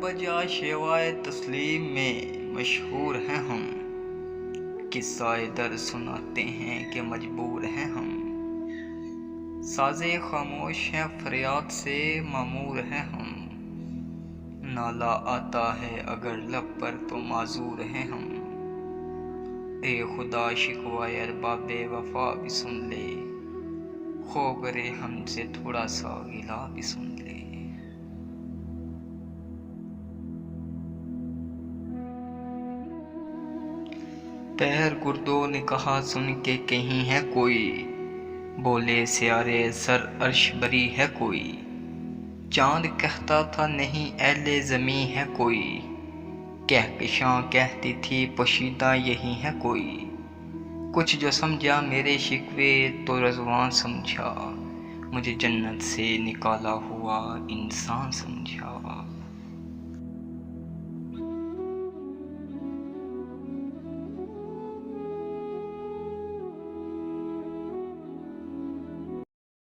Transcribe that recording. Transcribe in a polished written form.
بجا شیوائے تسلیم میں مشہور ہیں ہم، قصہ در سناتے ہیں کہ مجبور ہیں ہم، سازے خاموش ہیں فریاد سے معمور ہیں ہم، نالہ آتا ہے اگر لب پر تو معذور ہیں ہم، اے خدا شکوائے ارباب وفا بھی سن لے، خو کرے ہم سے تھوڑا سا گلہ بھی سن لے۔ پیر گردوں نے کہا سن کے کہیں ہے کوئی، بولے سیارے سر عرش بری ہے کوئی، چاند کہتا تھا نہیں اہل زمیں ہے کوئی، کہکشاں کہتی تھی پوشیدہ یہی ہے کوئی، کچھ جو سمجھا میرے شکوے تو رضوان سمجھا، مجھے جنت سے نکالا ہوا انسان سمجھا۔